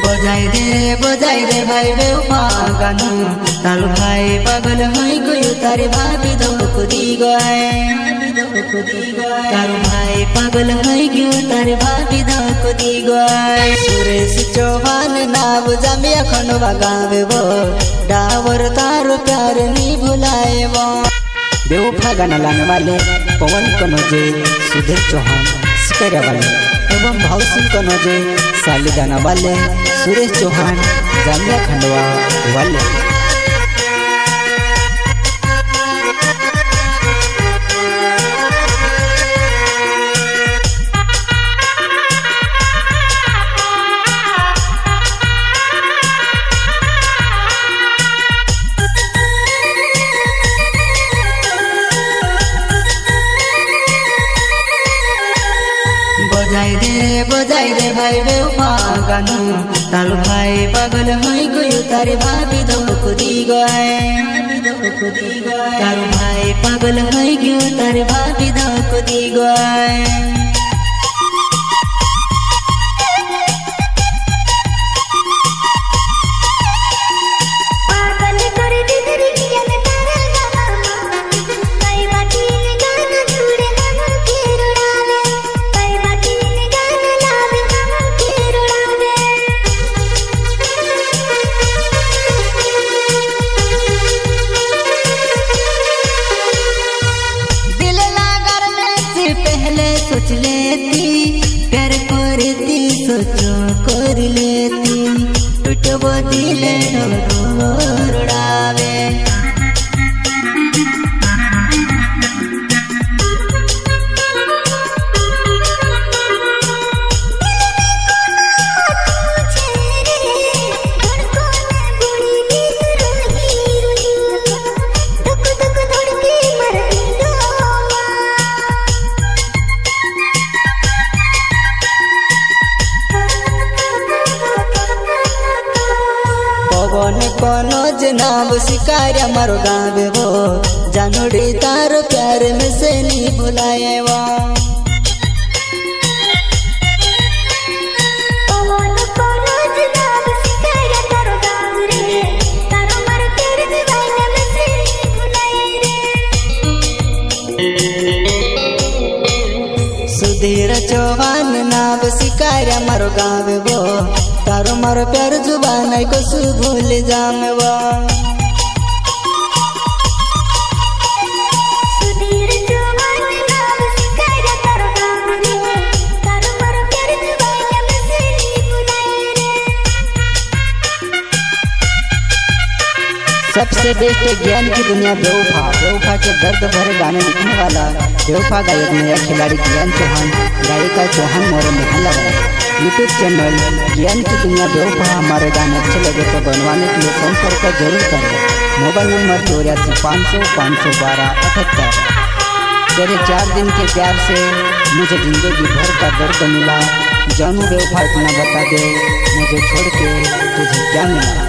बजाई दे भाई बेवफा गाना तारू भाई पागल होई गयो तारे भाभी धोख दी गए तारू भाई पागल होई गयो तारे भाभी धोख दी गए सुरेश चौहान नाव जामिया खंडवा गावे वो डावर तारो प्यार नी भुलाए वो बेवफा गाना लाने वाले पवन कनौजे, सुधीर चौहान सिकरिया वाले एवं भाव सिंह कनौजे, साली गाना वाले सुरेश चौहान जामिया खंडवा वाले। बजाई दे भाई बेवफा गाना तारू भाई पागल होई गयो तारे भाभी धोख दी गए तारू भाई पागल होई गयो तारे भाभी धोख दी गए। सोच लेती प्यार करती सोचो कर लेती टूटबो दिले रोड़ावे कनौज नाम शिकारिया मारो गावे वो जानोड़ी तारो प्यार में से नहीं भुलाए वो सुधीर चौहान नाम शिकारिया मारो गावे वो तारो मारो प्यार जुबान को सु भूल जामवा सुधीर चौहान नाम शिकारिया तारो गावे तारो मारो प्यार जुबान में से नहीं भुलाए रे। सबसे बेस्ट ज्ञान की दुनिया बेवफा के दर्द भरे गाने लिखने वाला बेवफा गायक नया खिलाड़ी ज्ञान चौहान, गायिका चौहान मोरे मोहल्ला वाला। यूट्यूब चैनल ज्ञान की दुनिया बेवफा। हमारे गाने अच्छे लगे तो बनवाने के लिए संपर्क जरूर करें। Mobile number 84 500 512 78। तेरे 4 दिन के प्यार से मुझे जिंदगी भर का दर्द मिला, जानू बेवफा इतना बता दे मुझे छोड़ के तुझे क्या मिला।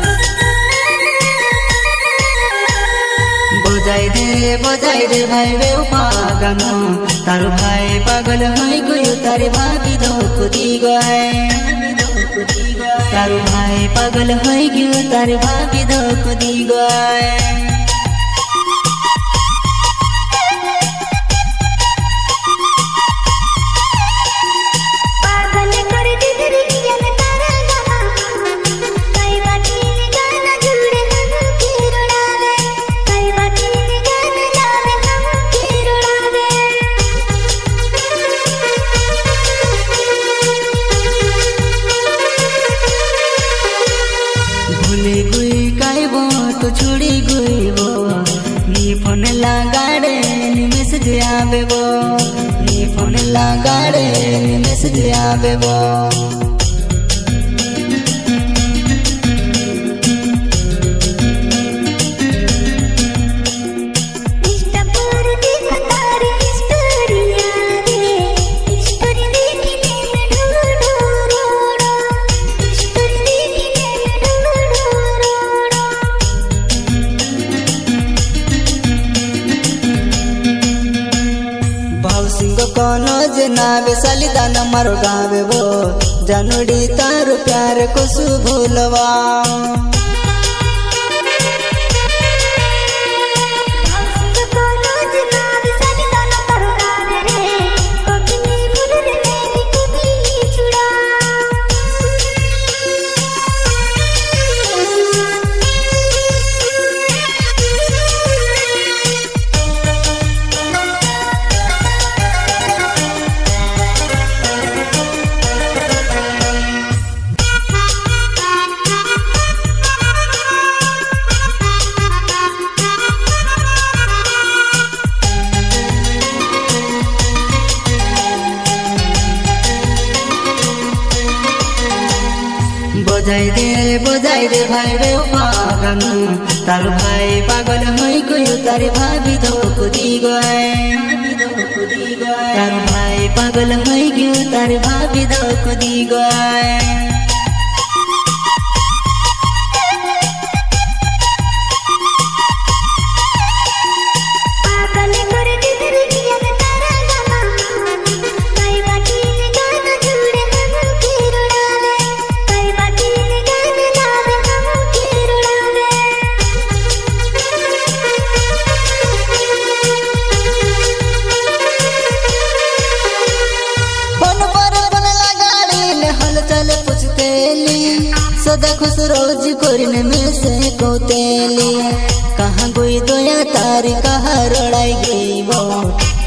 बजाई दे भाई बेवफा गाना तारू भाई पागल होई गयो तारे भाभी धोख दी गए तारू भाई पागल होई गयो तारे भाभी धोख दी गए। तो छोड़ी गई वो नी फोन लगाड़े नी मैसेज आवे वो नी फोन लगाड़े नी मैसेज आवे वो। कनौज नावे साली दाना मारो गावे वो जानोड़ी तारो प्यार को सु भूलवा बजाई दे भाई रे पागल तार भाई पागल होई गयो तारे भाभी धोको दी गए तार भाई पागल होई गयो तारे भाभी धोको दी गए सदा खुश रोज करने में से कोतेली कहाँ कोई दोया तार कहाँ रोड़ाई गई वो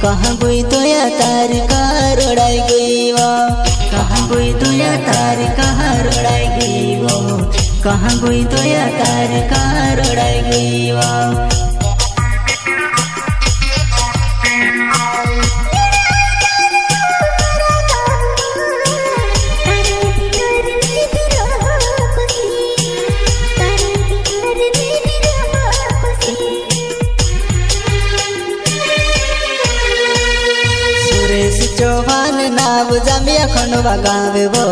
कहाँ कोई दोया तार कहाँ रोड़ाई गई वो कहाँ कोई दोया तार कहाँ रोड़ाई गई वो कहाँ कोई दोया तार कहाँ रोड़ाई गई वो चौहान नाव जामिया खंडवा गावे वो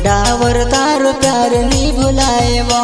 डावर तारो प्यार नी भुलाए वो।